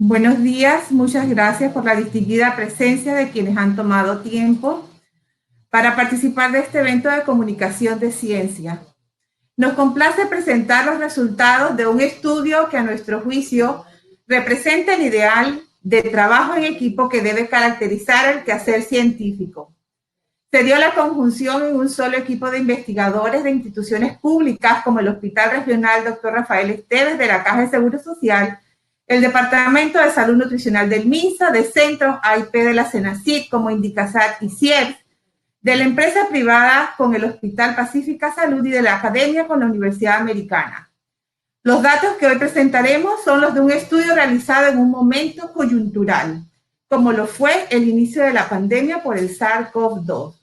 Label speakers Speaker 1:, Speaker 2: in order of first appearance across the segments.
Speaker 1: Buenos días, muchas gracias por la distinguida presencia de quienes han tomado tiempo para participar de este evento de comunicación de ciencia. Nos complace presentar los resultados de un estudio que a nuestro juicio representa el ideal de trabajo en equipo que debe caracterizar el quehacer científico. Se dio la conjunción en un solo equipo de investigadores de instituciones públicas como el Hospital Regional Dr. Rafael Esteves de la Caja de Seguro Social, el Departamento de Salud Nutricional del MINSA, de centros AIP de la CENACIT como Indicasat y CIEPS, de la empresa privada con el Hospital Pacífica Salud y de la academia con la Universidad Americana. Los datos que hoy presentaremos son los de un estudio realizado en un momento coyuntural, como lo fue el inicio de la pandemia por el SARS-CoV-2.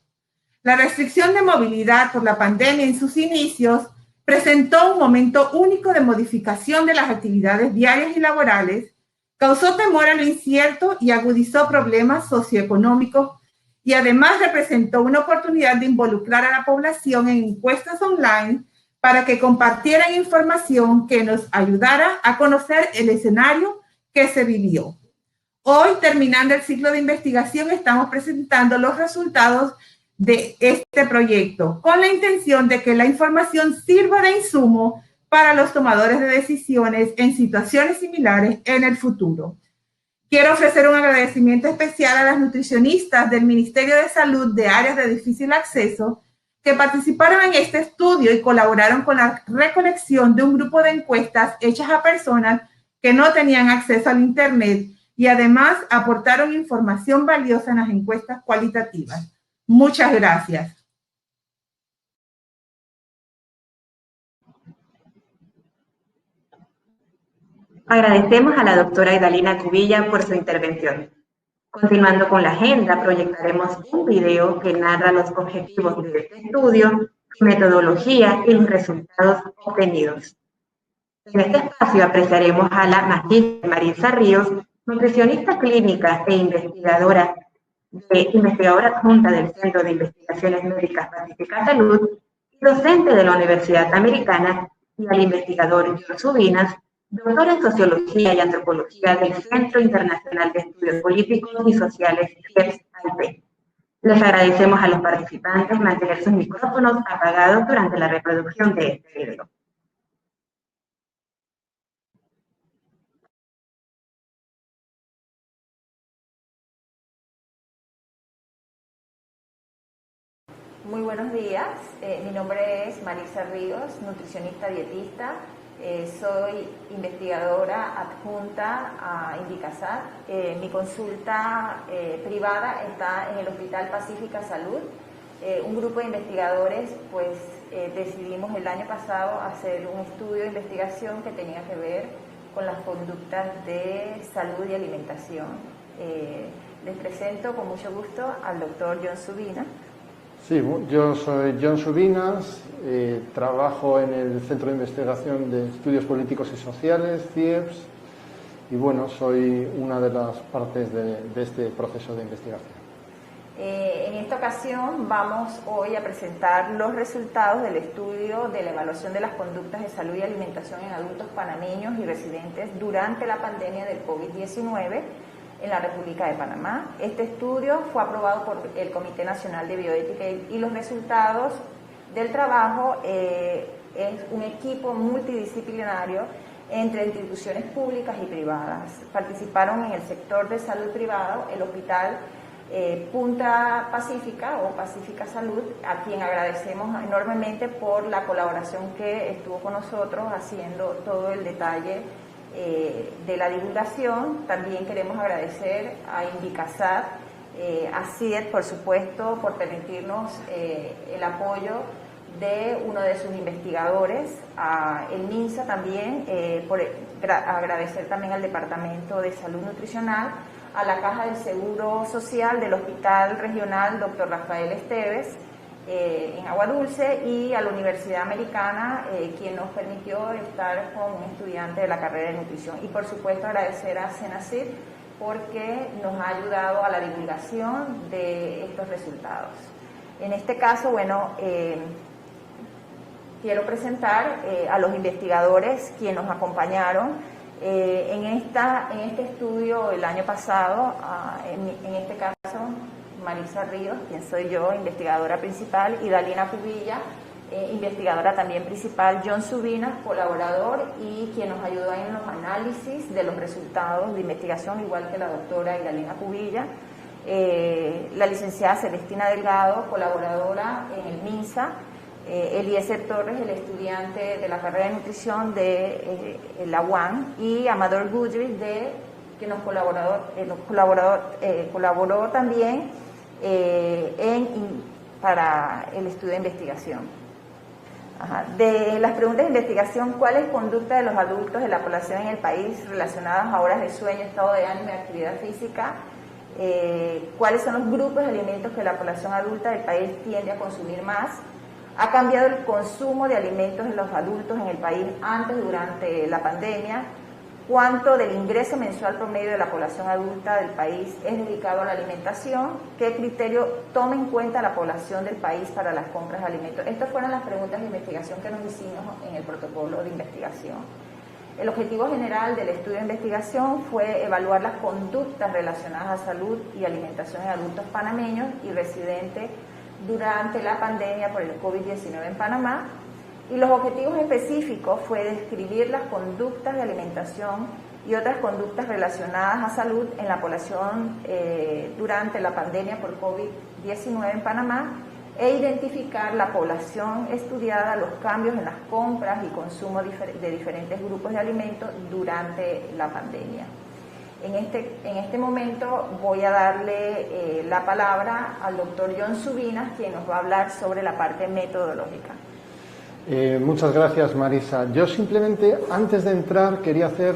Speaker 1: La restricción de movilidad por la pandemia en sus inicios presentó un momento único de modificación de las actividades diarias y laborales, causó temor a lo incierto y agudizó problemas socioeconómicos y además representó una oportunidad de involucrar a la población en encuestas online para que compartieran información que nos ayudara a conocer el escenario que se vivió. Hoy, terminando el ciclo de investigación, estamos presentando los resultados de este proyecto, con la intención de que la información sirva de insumo para los tomadores de decisiones en situaciones similares en el futuro. Quiero ofrecer un agradecimiento especial a las nutricionistas del Ministerio de Salud de áreas de difícil acceso que participaron en este estudio y colaboraron con la recolección de un grupo de encuestas hechas a personas que no tenían acceso al Internet y además aportaron información valiosa en las encuestas cualitativas. Muchas gracias.
Speaker 2: Agradecemos a la doctora Idalina Cubilla por su intervención. Continuando con la agenda, proyectaremos un video que narra los objetivos de este estudio, su metodología y los resultados obtenidos. En este espacio apreciaremos a la magíster Marisa Ríos, nutricionista clínica e investigadora adjunta del Centro de Investigaciones Médicas Pacífica Salud y docente de la Universidad Americana, y al investigador John Subinas, doctor en Sociología y Antropología del Centro Internacional de Estudios Políticos y Sociales, CIEPS-AIP. Les agradecemos a los participantes mantener sus micrófonos apagados durante la reproducción de este video.
Speaker 3: Muy buenos días, mi nombre es Marisa Ríos, nutricionista dietista, soy investigadora adjunta a Indicasat. Mi consulta privada está en el Hospital Pacífica Salud. Un grupo de investigadores pues decidimos el año pasado hacer un estudio de investigación que tenía que ver con las conductas de salud y alimentación. Les presento con mucho gusto al doctor John Subinas.
Speaker 4: Sí, yo soy John Subinas, trabajo en el Centro de Investigación de Estudios Políticos y Sociales, CIEPS, y bueno, soy una de las partes de este proceso de investigación.
Speaker 3: En esta ocasión vamos hoy a presentar los resultados del estudio de la evaluación de las conductas de salud y alimentación en adultos panameños y residentes durante la pandemia del COVID-19 en la República de Panamá. Este estudio fue aprobado por el Comité Nacional de Bioética y los resultados del trabajo es un equipo multidisciplinario entre instituciones públicas y privadas. Participaron en el sector de salud privado el Hospital Punta Pacífica o Pacífica Salud, a quien agradecemos enormemente por la colaboración que estuvo con nosotros haciendo todo el detalle de la divulgación. También queremos agradecer a Indicasat, a CIED, por supuesto, por permitirnos el apoyo de uno de sus investigadores, a el MINSA también, por agradecer también al Departamento de Salud Nutricional, a la Caja del Seguro Social del Hospital Regional Dr. Rafael Esteves, en Agua Dulce, y a la Universidad Americana, quien nos permitió estar con un estudiante de la carrera de nutrición. Y por supuesto agradecer a CENACIT porque nos ha ayudado a la divulgación de estos resultados. En este caso, bueno, quiero presentar a los investigadores quienes nos acompañaron En este estudio el año pasado, en este caso, Marisa Ríos, quien soy yo, investigadora principal, y Dalina Cubilla, investigadora también principal, John Subinas, colaborador y quien nos ayudó en los análisis de los resultados de investigación, igual que la doctora Dalina Cubilla, la licenciada Celestina Delgado, colaboradora en el MINSA, Eliezer Torres, el estudiante de la carrera de nutrición de la UAM, y Amador Gudrich, que nos colaboró también para el estudio de investigación. De las preguntas de investigación, ¿cuál es la conducta de los adultos de la población en el país relacionadas a horas de sueño, estado de ánimo y actividad física? ¿Cuáles son los grupos de alimentos que la población adulta del país tiende a consumir más? ¿Ha cambiado el consumo de alimentos de los adultos en el país antes y durante la pandemia? ¿Cuánto del ingreso mensual promedio de la población adulta del país es dedicado a la alimentación? ¿Qué criterio toma en cuenta la población del país para las compras de alimentos? Estas fueron las preguntas de investigación que nos hicimos en el protocolo de investigación. El objetivo general del estudio de investigación fue evaluar las conductas relacionadas a salud y alimentación en adultos panameños y residentes durante la pandemia por el COVID-19 en Panamá, y los objetivos específicos fue describir las conductas de alimentación y otras conductas relacionadas a salud en la población durante la pandemia por COVID-19 en Panamá, e identificar la población estudiada, los cambios en las compras y consumo de diferentes grupos de alimentos durante la pandemia. En este momento voy a darle la palabra al doctor John Subinas, quien nos va a hablar sobre la parte metodológica.
Speaker 4: Muchas gracias, Marisa. Yo simplemente, antes de entrar, quería hacer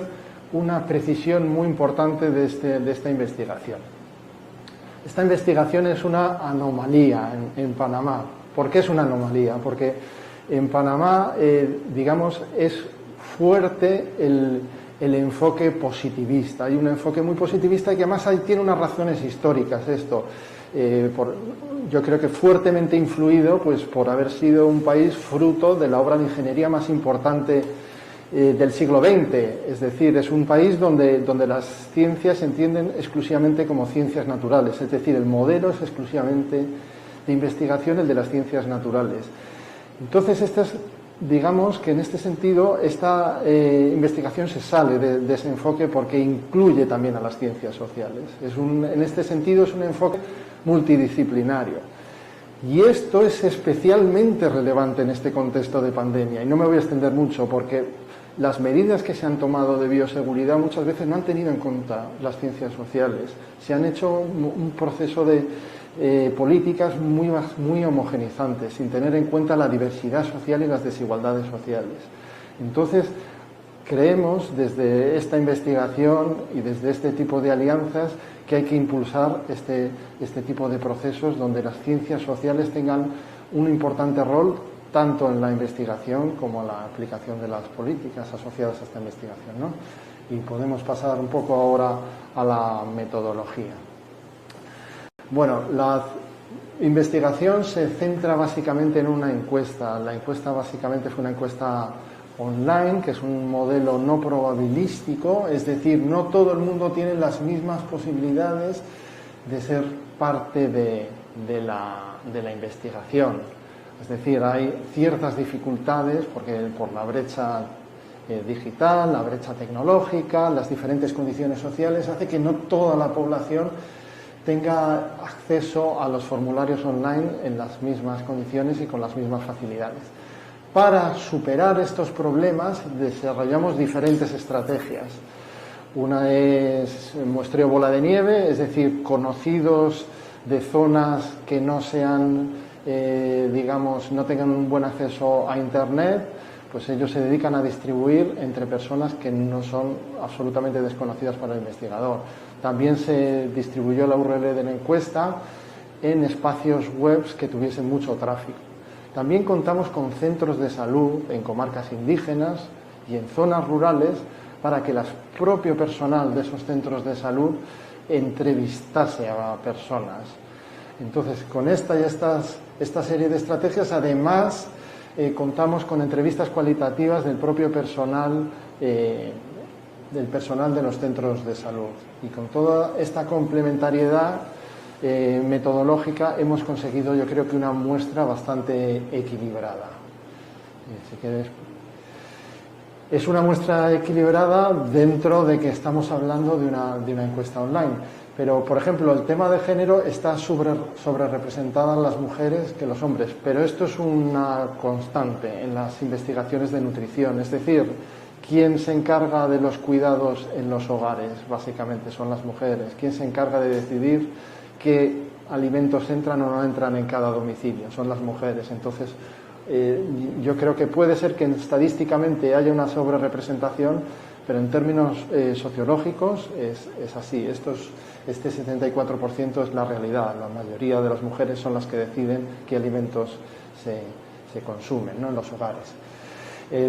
Speaker 4: una precisión muy importante de esta investigación. Esta investigación es una anomalía en Panamá. ¿Por qué es una anomalía? Porque en Panamá, digamos, es fuerte el enfoque positivista. Hay un enfoque muy positivista y que además tiene unas razones históricas esto. Yo creo que fuertemente influido pues, por haber sido un país fruto de la obra de ingeniería más importante del siglo XX. Es decir, es un país donde las ciencias se entienden exclusivamente como ciencias naturales. Es decir, el modelo es exclusivamente de investigación el de las ciencias naturales. Entonces, digamos que en este sentido esta investigación se sale de ese enfoque porque incluye también a las ciencias sociales. En este sentido es un enfoque multidisciplinario. Y esto es especialmente relevante en este contexto de pandemia. Y no me voy a extender mucho porque las medidas que se han tomado de bioseguridad muchas veces no han tenido en cuenta las ciencias sociales. Se han hecho un proceso de políticas muy homogenizantes, sin tener en cuenta la diversidad social y las desigualdades sociales. Entonces, creemos desde esta investigación y desde este tipo de alianzas que hay que impulsar este tipo de procesos donde las ciencias sociales tengan un importante rol tanto en la investigación como en la aplicación de las políticas asociadas a esta investigación, ¿no? Y podemos pasar un poco ahora a la metodología. Bueno, la investigación se centra básicamente en una encuesta. La encuesta básicamente fue una encuesta online, que es un modelo no probabilístico, es decir, no todo el mundo tiene las mismas posibilidades de ser parte de la investigación. Es decir, hay ciertas dificultades por la brecha digital, la brecha tecnológica, las diferentes condiciones sociales, hace que no toda la población tenga acceso a los formularios online en las mismas condiciones y con las mismas facilidades. Para superar estos problemas desarrollamos diferentes estrategias. Una es muestreo bola de nieve, es decir, conocidos de zonas que no sean, no tengan un buen acceso a Internet, pues ellos se dedican a distribuir entre personas que no son absolutamente desconocidas para el investigador. También se distribuyó la URL de la encuesta en espacios web que tuviesen mucho tráfico. También contamos con centros de salud en comarcas indígenas y en zonas rurales para que el propio personal de esos centros de salud entrevistase a personas. Entonces, con esta serie de estrategias, además, contamos con entrevistas cualitativas del propio personal del personal de los centros de salud. Y con toda esta complementariedad metodológica hemos conseguido, yo creo que una muestra bastante equilibrada. Si quieres, es una muestra equilibrada dentro de que estamos hablando de una encuesta online. Pero, por ejemplo, el tema de género está sobre representadas las mujeres que los hombres, pero esto es una constante en las investigaciones de nutrición, es decir, ¿quién se encarga de los cuidados en los hogares? Básicamente son las mujeres. ¿Quién se encarga de decidir qué alimentos entran o no entran en cada domicilio? Son las mujeres. Entonces, yo creo que puede ser que estadísticamente haya una sobrerepresentación, pero en términos sociológicos es así. Este 74% es la realidad. La mayoría de las mujeres son las que deciden qué alimentos se consumen, ¿no?, en los hogares.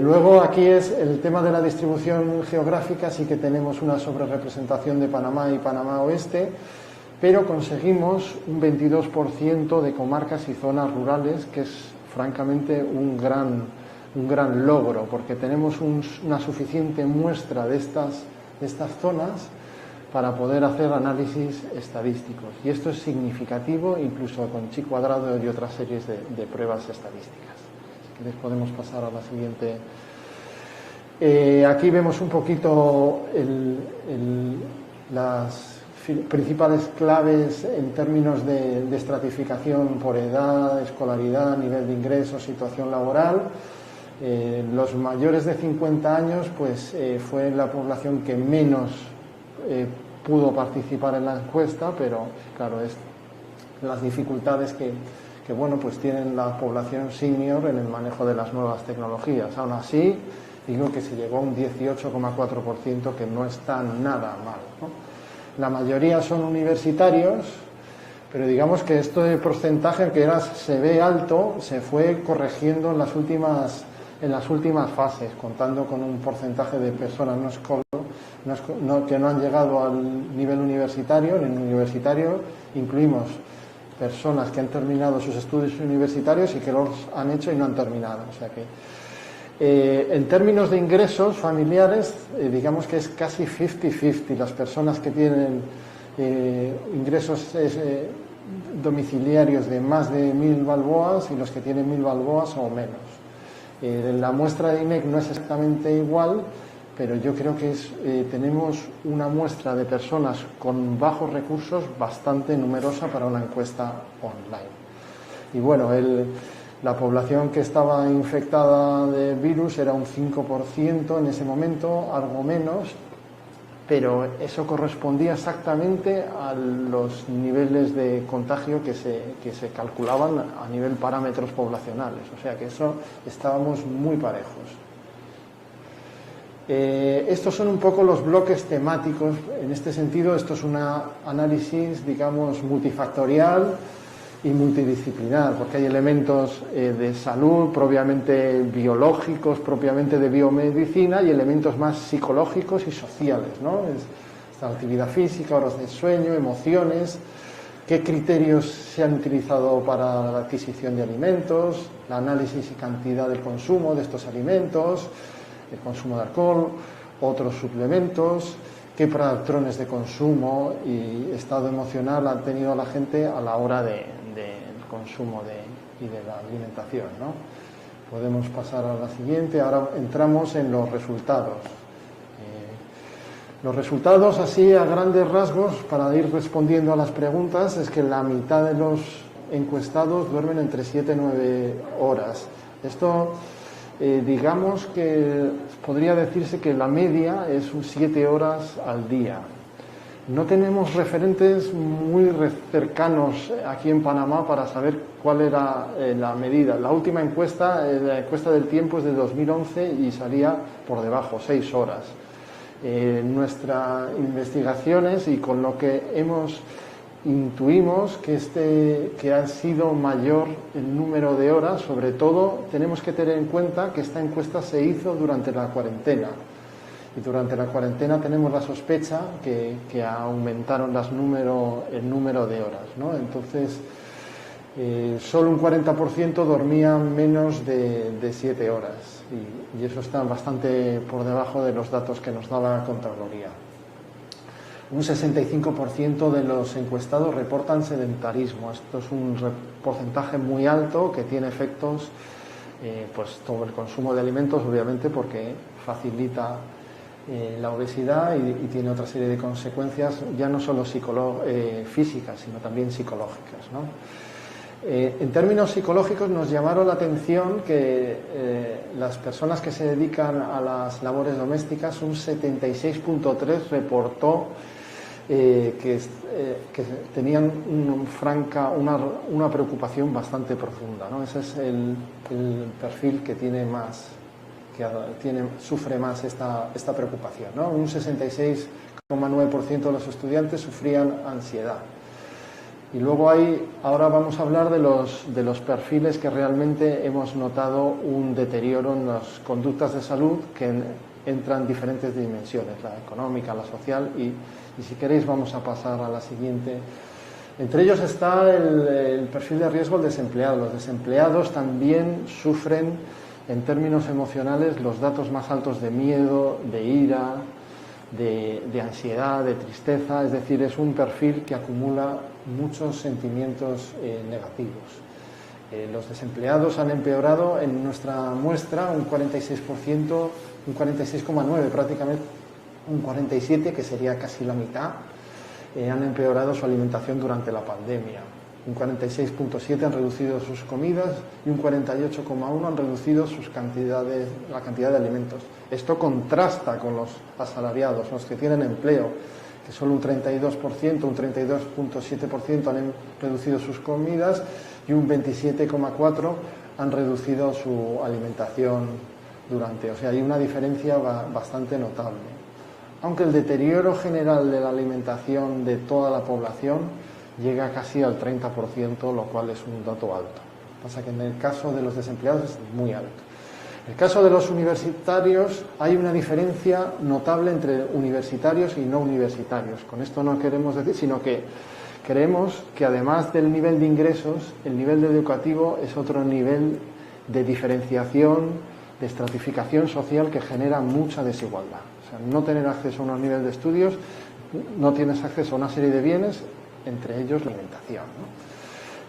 Speaker 4: Luego aquí es el tema de la distribución geográfica. Sí que tenemos una sobrerepresentación de Panamá y Panamá Oeste, pero conseguimos un 22% de comarcas y zonas rurales, que es francamente un gran logro, porque tenemos una suficiente muestra de estas zonas para poder hacer análisis estadísticos. Y esto es significativo incluso con chi cuadrado y otras series de pruebas estadísticas. Si queréis podemos pasar a la siguiente. Aquí vemos un poquito las principales claves en términos de estratificación por edad, escolaridad, nivel de ingresos, situación laboral. Los mayores de 50 años pues fue la población que menos pudo participar en la encuesta, pero claro, es las dificultades que bueno, pues tienen la población senior en el manejo de las nuevas tecnologías. Aún así, digo que se llegó a un 18,4%, que no está nada mal, ¿no? La mayoría son universitarios, pero digamos que este porcentaje, que se ve alto, se fue corrigiendo en las últimas fases, contando con un porcentaje de personas que no han llegado al nivel universitario. En el universitario incluimos personas que han terminado sus estudios universitarios y que los han hecho y no han terminado. O sea que en términos de ingresos familiares, digamos que es casi 50-50. Las personas que tienen ingresos domiciliarios de más de 1.000 balboas y los que tienen 1.000 balboas o menos. La muestra de INEC no es exactamente igual, pero yo creo que tenemos una muestra de personas con bajos recursos bastante numerosa para una encuesta online. Y bueno, la población que estaba infectada de virus era un 5% en ese momento, algo menos, pero eso correspondía exactamente a los niveles de contagio que se calculaban a nivel parámetros poblacionales. O sea que eso estábamos muy parejos. Estos son un poco los bloques temáticos. En este sentido, esto es un análisis, digamos, multifactorial y multidisciplinar, porque hay elementos de salud propiamente biológicos, propiamente de biomedicina, y elementos más psicológicos y sociales, ¿no? Está la actividad física, horas de sueño, emociones, qué criterios se han utilizado para la adquisición de alimentos, el análisis y cantidad del consumo de estos alimentos, el consumo de alcohol, otros suplementos, qué patrones de consumo y estado emocional ha tenido la gente a la hora del consumo y de la alimentación, ¿no? Podemos pasar a la siguiente. Ahora entramos en los resultados. Los resultados, así a grandes rasgos, para ir respondiendo a las preguntas, es que la mitad de los encuestados duermen entre 7 y 9 horas. Esto, digamos que podría decirse que la media es 7 horas al día. No tenemos referentes muy cercanos aquí en Panamá para saber cuál era la medida. La última encuesta, la encuesta del tiempo, es de 2011 y salía por debajo, 6 horas. Nuestras investigaciones y con lo que intuimos que ha sido mayor el número de horas. Sobre todo tenemos que tener en cuenta que esta encuesta se hizo durante la cuarentena. Y durante la cuarentena tenemos la sospecha que aumentaron el número de horas, ¿no? Entonces, Solo un 40% dormían menos de 7 horas y eso está bastante por debajo de los datos que nos daba la Contraloría. Un 65% de los encuestados reportan sedentarismo. Esto es un porcentaje muy alto que tiene efectos pues sobre el consumo de alimentos, obviamente, porque facilita la obesidad y tiene otra serie de consecuencias, ya no solo físicas, sino también psicológicas, ¿no? En términos psicológicos nos llamaron la atención que las personas que se dedican a las labores domésticas, un 76.3 reportó que tenían una preocupación bastante profunda, ¿no? Ese es el perfil que tiene más, sufre más esta preocupación, ¿no? Un 66,9% de los estudiantes sufrían ansiedad. Y luego ahora vamos a hablar de los perfiles que realmente hemos notado un deterioro en las conductas de salud que entran en diferentes dimensiones, la económica, la social y si queréis vamos a pasar a la siguiente. Entre ellos está el perfil de riesgo del desempleado. Los desempleados también sufren en términos emocionales los datos más altos de miedo, de ira, de ansiedad, de tristeza, es decir, es un perfil que acumula muchos sentimientos negativos. Los desempleados han empeorado en nuestra muestra un 46%, un 46,9%, prácticamente un 47%, que sería casi la mitad, han empeorado su alimentación durante la pandemia. Un 46,7% han reducido sus comidas y un 48,1% han reducido la cantidad de alimentos. Esto contrasta con los asalariados, los que tienen empleo, que solo un 32%, un 32,7% han reducido sus comidas y un 27,4% han reducido su alimentación o sea, hay una diferencia bastante notable. Aunque el deterioro general de la alimentación de toda la población llega casi al 30%, lo cual es un dato alto. Pasa que en el caso de los desempleados es muy alto. En el caso de los universitarios hay una diferencia notable entre universitarios y no universitarios. Con esto no queremos decir, sino que creemos que además del nivel de ingresos, el nivel educativo es otro nivel de diferenciación, de estratificación social que genera mucha desigualdad. O sea, no tener acceso a unos niveles de estudios, no tienes acceso a una serie de bienes, entre ellos la alimentación, ¿no?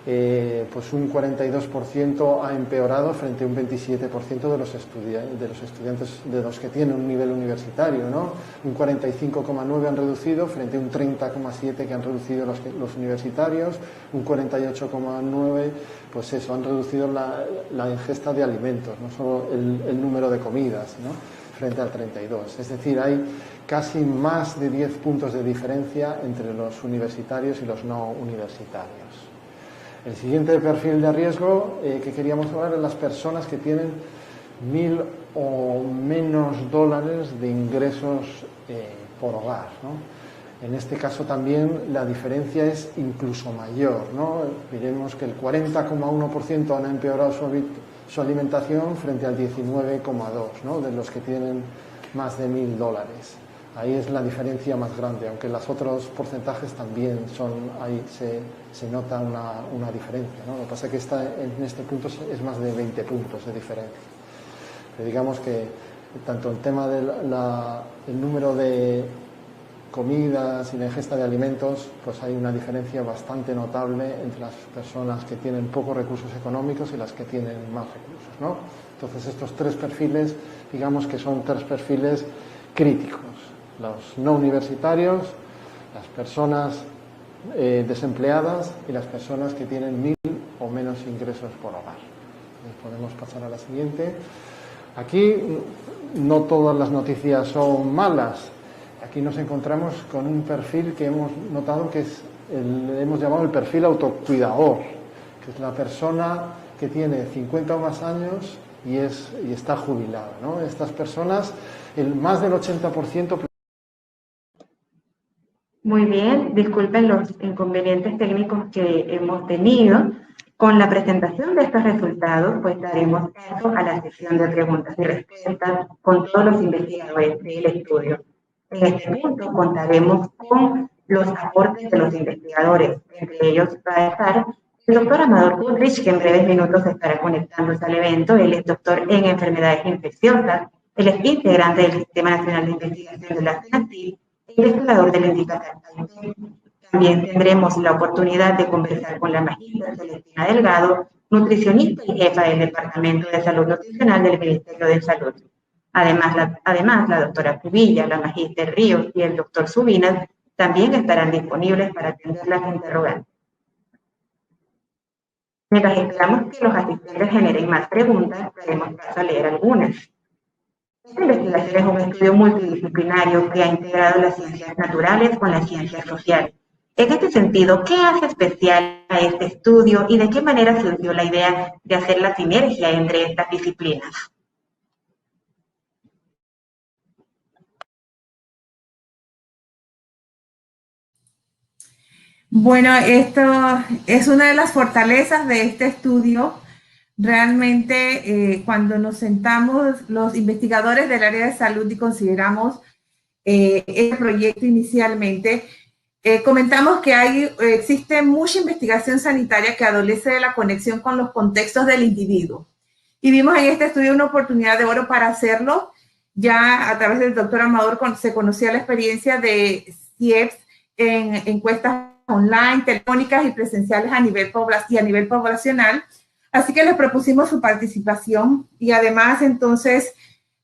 Speaker 4: Pues un 42% ha empeorado frente a un 27% de los estudiantes de los que tienen un nivel universitario, ¿no? Un 45,9% han reducido frente a un 30,7% que han reducido los universitarios, un 48,9% pues eso, han reducido la ingesta de alimentos, no solo el número de comidas, ¿no? Frente al 32%. Es decir, hay casi más de 10 puntos de diferencia entre los universitarios y los no universitarios. El siguiente perfil de riesgo que queríamos hablar es las personas que tienen 1.000 o menos dólares de ingresos por hogar, ¿no? En este caso también la diferencia es incluso mayor, ¿no? Miremos que el 40,1% han empeorado su alimentación frente al 19,2%, ¿no? De los que tienen más de 1.000 dólares. Ahí es la diferencia más grande, aunque los otros porcentajes también ahí se nota una diferencia, ¿no? Lo que pasa es que en este punto es más de 20 puntos de diferencia. Pero digamos que tanto el tema del número de comidas y la ingesta de alimentos, pues hay una diferencia bastante notable entre las personas que tienen pocos recursos económicos y las que tienen más recursos, ¿no? Entonces estos tres perfiles, digamos que son tres perfiles críticos. Los no universitarios, las personas desempleadas y las personas que tienen 1.000 o menos ingresos por hogar. Podemos pasar a la siguiente. Aquí no todas las noticias son malas. Aquí nos encontramos con un perfil que hemos notado que hemos llamado el perfil autocuidador, que es la persona que tiene 50 o más años y está jubilada, ¿no? Estas personas, más del 80%...
Speaker 2: Muy bien, disculpen los inconvenientes técnicos que hemos tenido. Con la presentación de estos resultados, pues daremos paso a la sesión de preguntas y respuestas con todos los investigadores del estudio. En este punto contaremos con los aportes de los investigadores. Entre ellos va a estar El doctor Amador Goodrich, que en breves minutos estará conectándose al evento, él es doctor en enfermedades infecciosas, él es integrante del Sistema Nacional de Investigación de la CENACYT e investigador del indicador AIP. También tendremos la oportunidad de conversar con la magíster Celestina Delgado, nutricionista y jefa del Departamento de Salud Nutricional del Ministerio de Salud. Además, la doctora Cubilla, la magíster Ríos y el doctor Subinas también estarán disponibles para atender las interrogantes. Mientras esperamos que los asistentes generen más preguntas, daremos paso a leer algunas. Esta investigación es un estudio multidisciplinario que ha integrado las ciencias naturales con las ciencias sociales. En este sentido, ¿qué hace especial a este estudio y de qué manera surgió la idea de hacer la sinergia entre estas disciplinas?
Speaker 1: Bueno, esto es una de las fortalezas de este estudio. Realmente, cuando nos sentamos los investigadores del área de salud y consideramos este proyecto inicialmente, comentamos que existe mucha investigación sanitaria que adolece de la conexión con los contextos del individuo. Y vimos en este estudio una oportunidad de oro para hacerlo. Ya a través del doctor Amador se conocía la experiencia de CIEPS en encuestas online, telefónicas y presenciales a nivel poblacional. Así que les propusimos su participación y además entonces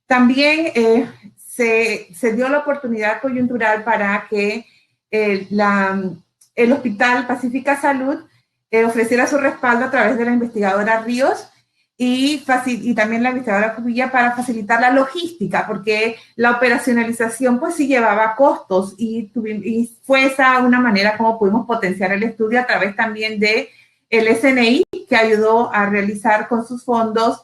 Speaker 1: también se dio la oportunidad coyuntural para que el Hospital Pacífica Salud ofreciera su respaldo a través de la investigadora Ríos y también la investigadora Cubilla para facilitar la logística, porque la operacionalización pues sí llevaba costos y fue esa una manera como pudimos potenciar el estudio a través también de el SNI, que ayudó a realizar con sus fondos,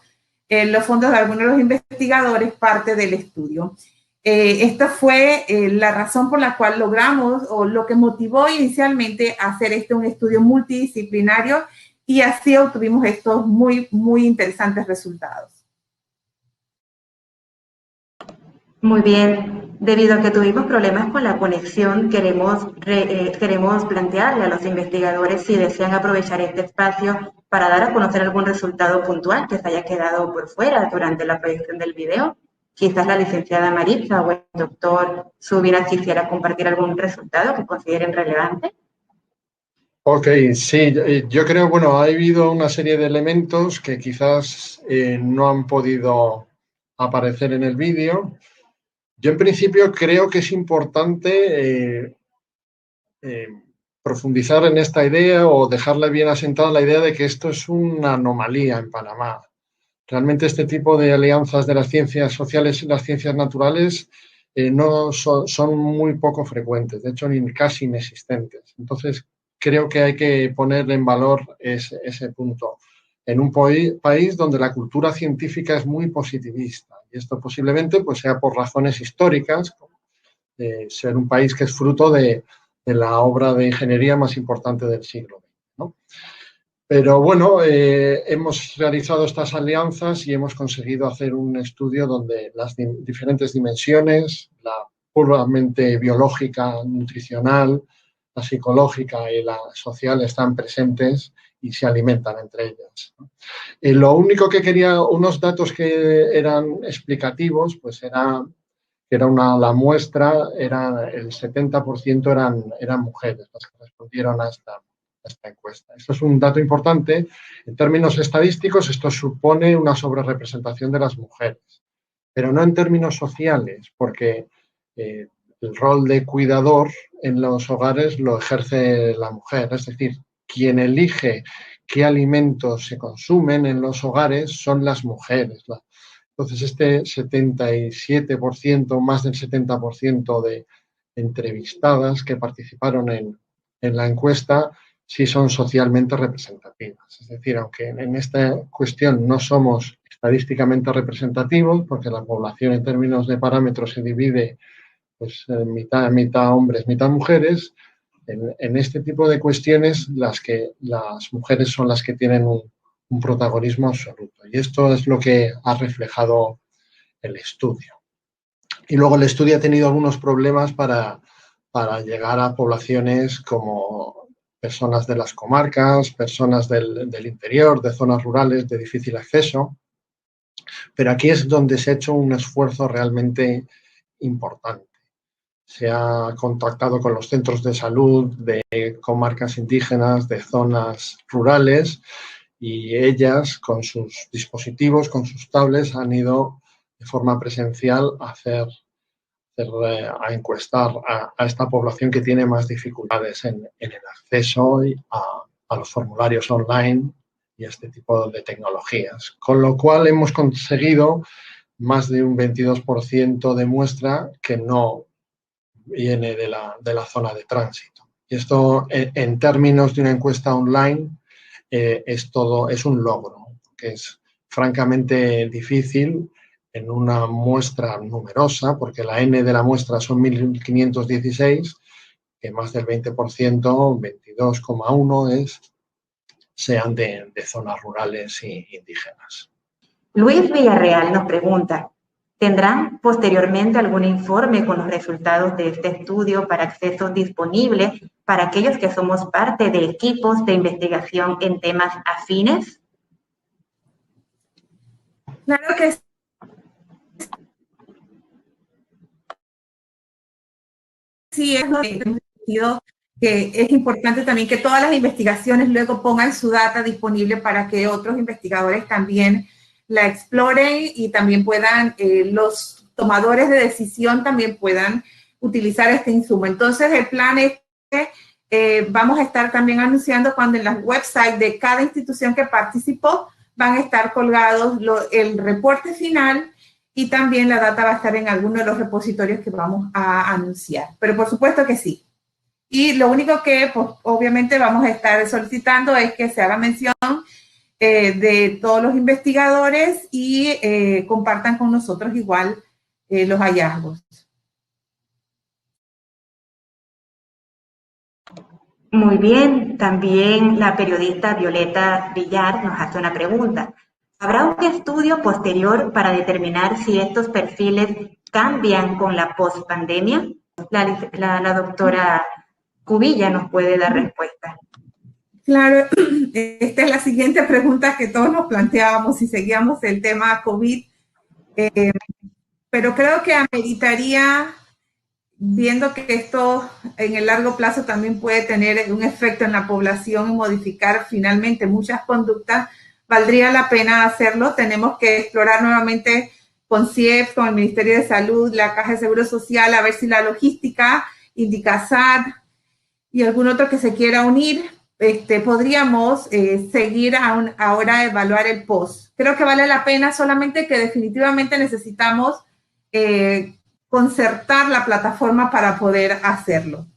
Speaker 1: los fondos de algunos de los investigadores, parte del estudio. Esta fue la razón por la cual logramos, o lo que motivó inicialmente a hacer un estudio multidisciplinario, y así obtuvimos estos muy, muy interesantes resultados.
Speaker 2: Muy bien. Debido a que tuvimos problemas con la conexión, queremos plantearle a los investigadores si desean aprovechar este espacio para dar a conocer algún resultado puntual que se haya quedado por fuera durante la proyección del video. Quizás la licenciada Maritza o el doctor Subinas quisiera compartir algún resultado que consideren relevante.
Speaker 4: Ok, sí, yo creo, bueno, ha habido una serie de elementos que quizás no han podido aparecer en el vídeo. Yo en principio creo que es importante profundizar en esta idea o dejarle bien asentada la idea de que esto es una anomalía en Panamá. Realmente este tipo de alianzas de las ciencias sociales y las ciencias naturales no son muy poco frecuentes, de hecho ni casi inexistentes. Entonces creo que hay que poner en valor ese punto en un país donde la cultura científica es muy positivista. Y esto posiblemente pues, sea por razones históricas, de ser un país que es fruto de la obra de ingeniería más importante del siglo XX, ¿no? Pero bueno, hemos realizado estas alianzas y hemos conseguido hacer un estudio donde las diferentes dimensiones, la puramente biológica, nutricional, la psicológica y la social están presentes y se alimentan entre ellas, ¿no? Lo único que quería, unos datos que eran explicativos, pues la muestra, el 70% eran mujeres las que respondieron a esta encuesta. Esto es un dato importante. En términos estadísticos, esto supone una sobrerepresentación de las mujeres, pero no en términos sociales, porque el rol de cuidador en los hogares lo ejerce la mujer, es decir, quien elige qué alimentos se consumen en los hogares son las mujeres. Entonces, este 77%, más del 70% de entrevistadas que participaron en la encuesta sí son socialmente representativas. Es decir, aunque en esta cuestión no somos estadísticamente representativos, porque la población en términos de parámetros se divide pues, mitad hombres, mitad mujeres, en este tipo de cuestiones las mujeres son las que tienen un protagonismo absoluto. Y esto es lo que ha reflejado el estudio. Y luego el estudio ha tenido algunos problemas para llegar a poblaciones como personas de las comarcas, personas del interior, de zonas rurales de difícil acceso. Pero aquí es donde se ha hecho un esfuerzo realmente importante. Se ha contactado con los centros de salud de comarcas indígenas, de zonas rurales, y ellas con sus dispositivos, con sus tablets, han ido de forma presencial a encuestar a esta población que tiene más dificultades en el acceso a los formularios online y a este tipo de tecnologías. Con lo cual hemos conseguido más de un 22% de muestra que no viene de la zona de tránsito. Y esto, en términos de una encuesta online, es un logro, que es francamente difícil en una muestra numerosa, porque la N de la muestra son 1.516, que más del 20%, 22,1 sean de zonas rurales e indígenas.
Speaker 2: Luis Villarreal nos pregunta, ¿tendrán posteriormente algún informe con los resultados de este estudio para acceso disponible para aquellos que somos parte de equipos de investigación en temas afines?
Speaker 1: Claro que sí. Sí, es lo que hemos sentido, que es importante también que todas las investigaciones luego pongan su data disponible para que otros investigadores también la exploren y también puedan, los tomadores de decisión también puedan utilizar este insumo. Entonces, el plan es que vamos a estar también anunciando cuando en las websites de cada institución que participó van a estar colgados el reporte final, y también la data va a estar en alguno de los repositorios que vamos a anunciar. Pero por supuesto que sí. Y lo único que, pues, obviamente vamos a estar solicitando es que se haga mención de todos los investigadores y compartan con nosotros igual los hallazgos.
Speaker 2: Muy bien. También la periodista Violeta Villar nos hace una pregunta. ¿Habrá un estudio posterior para determinar si estos perfiles cambian con la post-pandemia? La doctora Cubilla nos puede dar respuesta.
Speaker 1: Claro, esta es la siguiente pregunta que todos nos planteábamos si seguíamos el tema COVID, pero creo que ameritaría, viendo que esto en el largo plazo también puede tener un efecto en la población y modificar finalmente muchas conductas, valdría la pena hacerlo. Tenemos que explorar nuevamente con CIEPS, con el Ministerio de Salud, la Caja de Seguro Social, a ver si la logística, Indicasat y algún otro que se quiera unir, podríamos seguir ahora a evaluar el post. Creo que vale la pena, solamente que definitivamente necesitamos concertar la plataforma para poder hacerlo.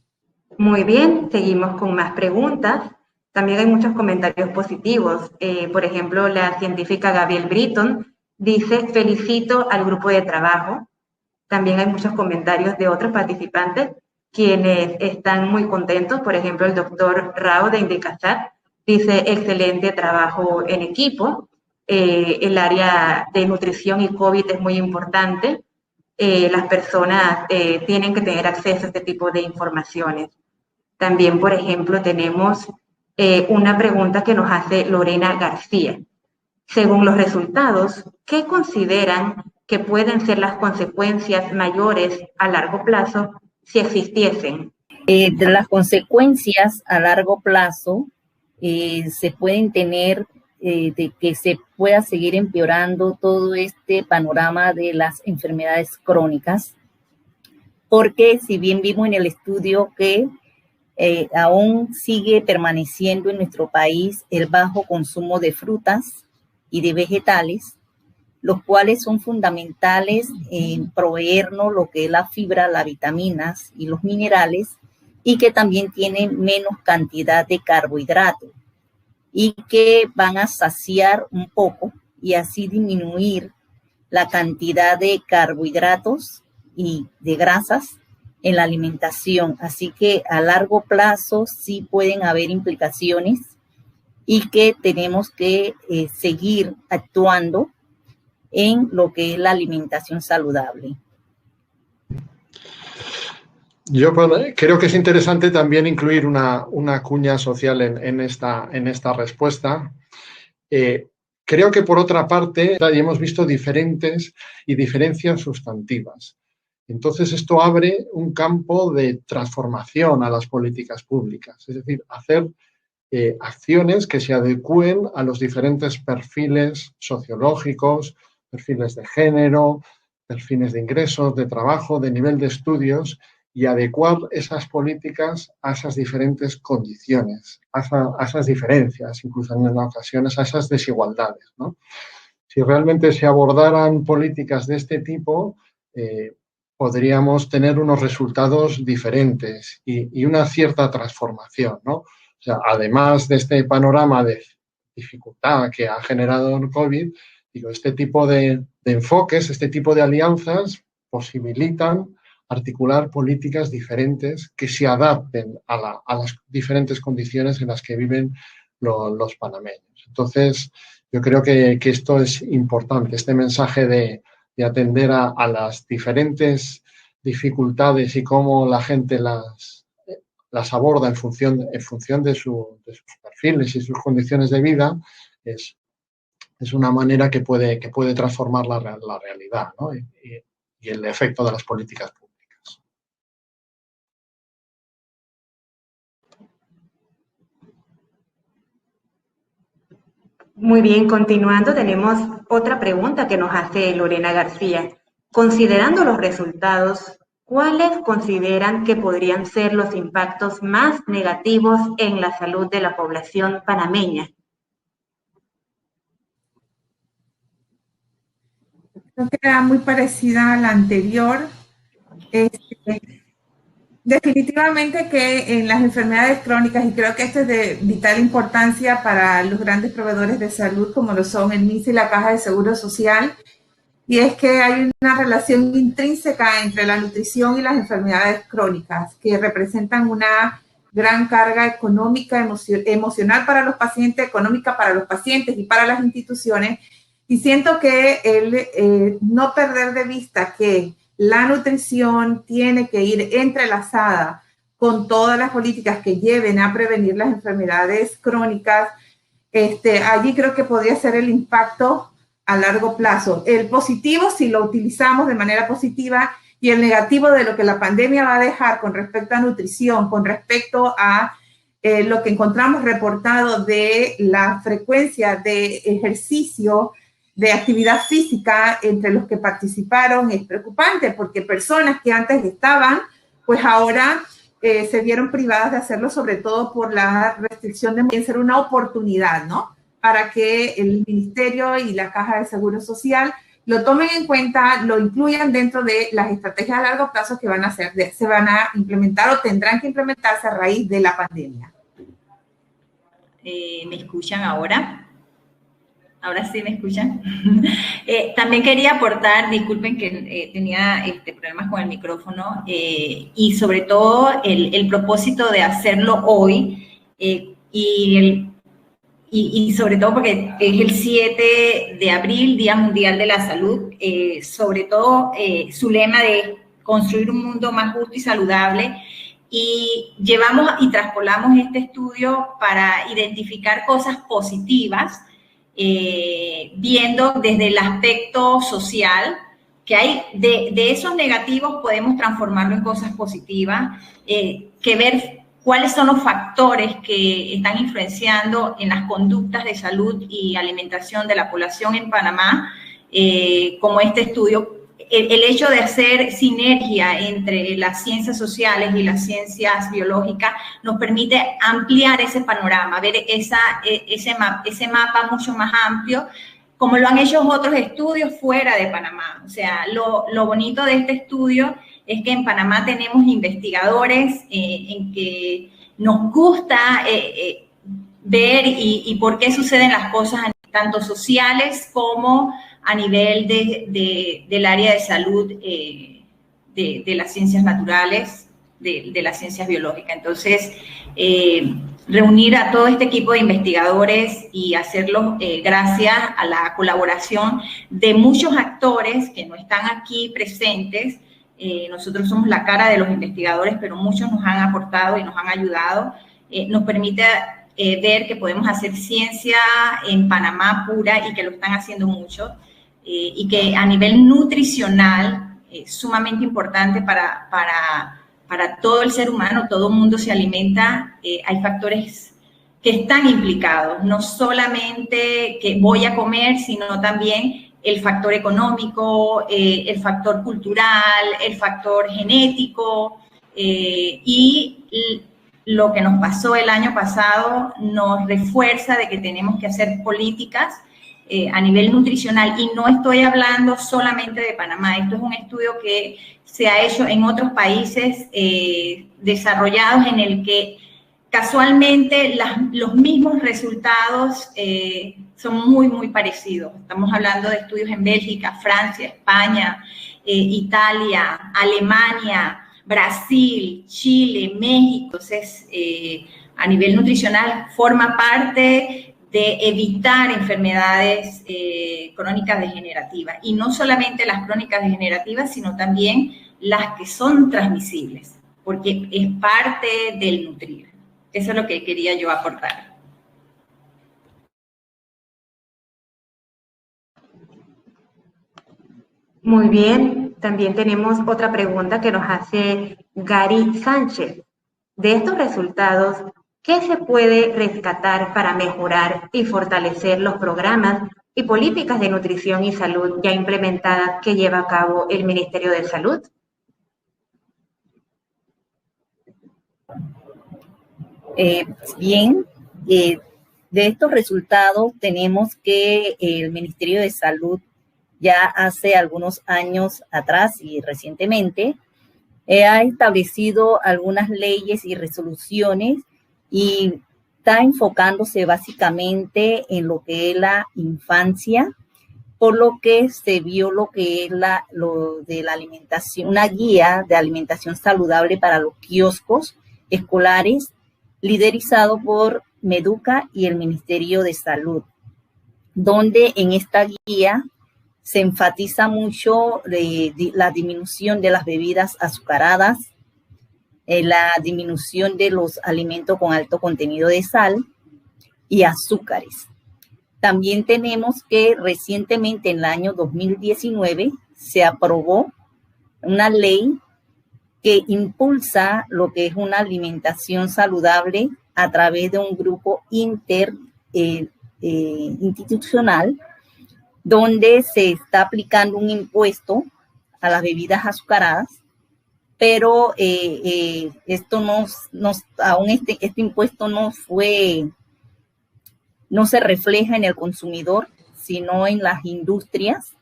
Speaker 2: Muy bien, seguimos con más preguntas. También hay muchos comentarios positivos. Por ejemplo, la científica Gabriel Britton dice, felicito al grupo de trabajo. También hay muchos comentarios de otros participantes quienes están muy contentos. Por ejemplo, el doctor Rao de Indicasat dice, excelente trabajo en equipo. El área de nutrición y COVID es muy importante. Las personas tienen que tener acceso a este tipo de informaciones. También, por ejemplo, tenemos una pregunta que nos hace Lorena García. Según los resultados, ¿qué consideran que pueden ser las consecuencias mayores a largo plazo si existiesen?
Speaker 5: De las consecuencias a largo plazo se pueden tener de que se pueda seguir empeorando todo este panorama de las enfermedades crónicas, porque si bien vimos en el estudio que aún sigue permaneciendo en nuestro país el bajo consumo de frutas y de vegetales, los cuales son fundamentales en proveernos lo que es la fibra, las vitaminas y los minerales, y que también tienen menos cantidad de carbohidratos y que van a saciar un poco y así disminuir la cantidad de carbohidratos y de grasas en la alimentación. Así que a largo plazo sí pueden haber implicaciones y que tenemos que seguir actuando en lo que es la alimentación saludable.
Speaker 4: Yo creo que es interesante también incluir una cuña social en esta respuesta. Creo que por otra parte hemos visto diferencias sustantivas. Entonces esto abre un campo de transformación a las políticas públicas, es decir, hacer acciones que se adecúen a los diferentes perfiles sociológicos, perfiles de género, perfiles de ingresos, de trabajo, de nivel de estudios, y adecuar esas políticas a esas diferentes condiciones, a esas diferencias, incluso en ocasiones a esas desigualdades, ¿no? Si realmente se abordaran políticas de este tipo, podríamos tener unos resultados diferentes y una cierta transformación, ¿no? O sea, además de este panorama de dificultad que ha generado el COVID, digo, este tipo de enfoques, este tipo de alianzas posibilitan articular políticas diferentes que se adapten a las diferentes condiciones en las que viven los panameños. Entonces, yo creo que esto es importante, este mensaje de atender a las diferentes dificultades y cómo la gente las aborda en función de sus perfiles y sus condiciones de vida, es una manera que puede transformar la realidad, ¿no? y el efecto de las políticas públicas.
Speaker 2: Muy bien, continuando, tenemos otra pregunta que nos hace Lorena García. Considerando los resultados, ¿cuáles consideran que podrían ser los impactos más negativos en la salud de la población panameña?
Speaker 1: Creo que era muy parecida a la anterior. Definitivamente que en las enfermedades crónicas, y creo que esto es de vital importancia para los grandes proveedores de salud como lo son el MINSA y la Caja de Seguro Social, y es que hay una relación intrínseca entre la nutrición y las enfermedades crónicas que representan una gran carga económica, emocional para los pacientes, económica para los pacientes y para las instituciones. Y siento que el no perder de vista que la nutrición tiene que ir entrelazada con todas las políticas que lleven a prevenir las enfermedades crónicas, allí creo que podría ser el impacto a largo plazo. El positivo, si lo utilizamos de manera positiva, y el negativo de lo que la pandemia va a dejar con respecto a nutrición, con respecto a lo que encontramos reportado de la frecuencia de ejercicio, de actividad física entre los que participaron, es preocupante, porque personas que antes estaban, pues ahora se vieron privadas de hacerlo, sobre todo por la restricción de ser una oportunidad, ¿no? Para que el Ministerio y la Caja de Seguro Social lo tomen en cuenta, lo incluyan dentro de las estrategias a largo plazo que van a se van a implementar o tendrán que implementarse a raíz de la pandemia.
Speaker 6: ¿Me escuchan ahora? Ahora sí me escuchan. También quería aportar, disculpen que tenía problemas con el micrófono, y sobre todo el propósito de hacerlo hoy, y sobre todo porque es el 7 de abril, Día Mundial de la Salud, sobre todo su lema de construir un mundo más justo y saludable, y llevamos y traspolamos este estudio para identificar cosas positivas, viendo desde el aspecto social que hay, de esos negativos podemos transformarlo en cosas positivas, que ver cuáles son los factores que están influenciando en las conductas de salud y alimentación de la población en Panamá, como este estudio. El hecho de hacer sinergia entre las ciencias sociales y las ciencias biológicas nos permite ampliar ese panorama, ver ese mapa mucho más amplio, como lo han hecho otros estudios fuera de Panamá. O sea, lo bonito de este estudio es que en Panamá tenemos investigadores en que nos gusta ver y por qué suceden las cosas, tanto sociales como a nivel del área de salud, de las ciencias naturales, de las ciencias biológicas. Entonces, reunir a todo este equipo de investigadores y hacerlo gracias a la colaboración de muchos actores que no están aquí presentes, nosotros somos la cara de los investigadores, pero muchos nos han aportado y nos han ayudado. Nos permite ver que podemos hacer ciencia en Panamá pura y que lo están haciendo mucho, y que a nivel nutricional es sumamente importante para todo el ser humano, todo el mundo se alimenta, hay factores que están implicados, no solamente que voy a comer, sino también el factor económico, el factor cultural, el factor genético, y lo que nos pasó el año pasado nos refuerza de que tenemos que hacer políticas a nivel nutricional, y no estoy hablando solamente de Panamá. Esto es un estudio que se ha hecho en otros países desarrollados, en el que casualmente los mismos resultados son muy, muy parecidos. Estamos hablando de estudios en Bélgica, Francia, España, Italia, Alemania, Brasil, Chile, México. Entonces, a nivel nutricional forma parte de evitar enfermedades crónicas degenerativas. Y no solamente las crónicas degenerativas, sino también las que son transmisibles, porque es parte del nutrir. Eso es lo que quería yo aportar.
Speaker 2: Muy bien, también tenemos otra pregunta que nos hace Gary Sánchez. De estos resultados, ¿qué se puede rescatar para mejorar y fortalecer los programas y políticas de nutrición y salud ya implementadas que lleva a cabo el Ministerio de Salud?
Speaker 5: Bien, de estos resultados tenemos que el Ministerio de Salud ya hace algunos años atrás y recientemente ha establecido algunas leyes y resoluciones y está enfocándose básicamente en lo que es la infancia, por lo que se vio lo que es lo de la alimentación, una guía de alimentación saludable para los kioscos escolares, liderizado por Meduca y el Ministerio de Salud, donde en esta guía se enfatiza mucho la disminución de las bebidas azucaradas, la disminución de los alimentos con alto contenido de sal y azúcares. También tenemos que recientemente, en el año 2019, se aprobó una ley que impulsa lo que es una alimentación saludable a través de un grupo institucional, donde se está aplicando un impuesto a las bebidas azucaradas, pero aún este impuesto no se refleja en el consumidor, sino en las industrias,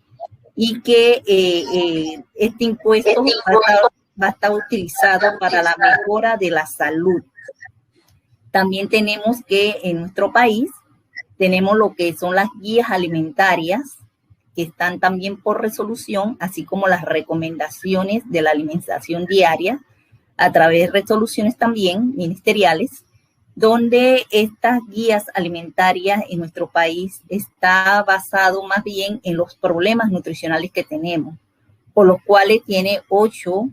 Speaker 5: y que este impuesto va a estar utilizado para la mejora de la salud. También tenemos que en nuestro país tenemos lo que son las guías alimentarias, que están también por resolución, así como las recomendaciones de la alimentación diaria, a través de resoluciones también ministeriales, donde estas guías alimentarias en nuestro país está basado más bien en los problemas nutricionales que tenemos, por los cuales tiene ocho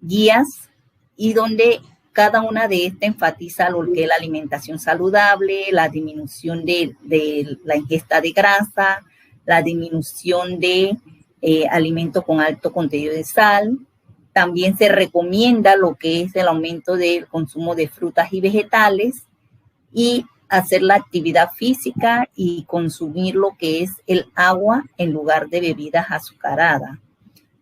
Speaker 5: guías, y donde cada una de estas enfatiza lo que es la alimentación saludable, la disminución de la ingesta de grasa, la disminución de alimentos con alto contenido de sal. También se recomienda lo que es el aumento del consumo de frutas y vegetales, y hacer la actividad física y consumir lo que es el agua en lugar de bebidas azucaradas.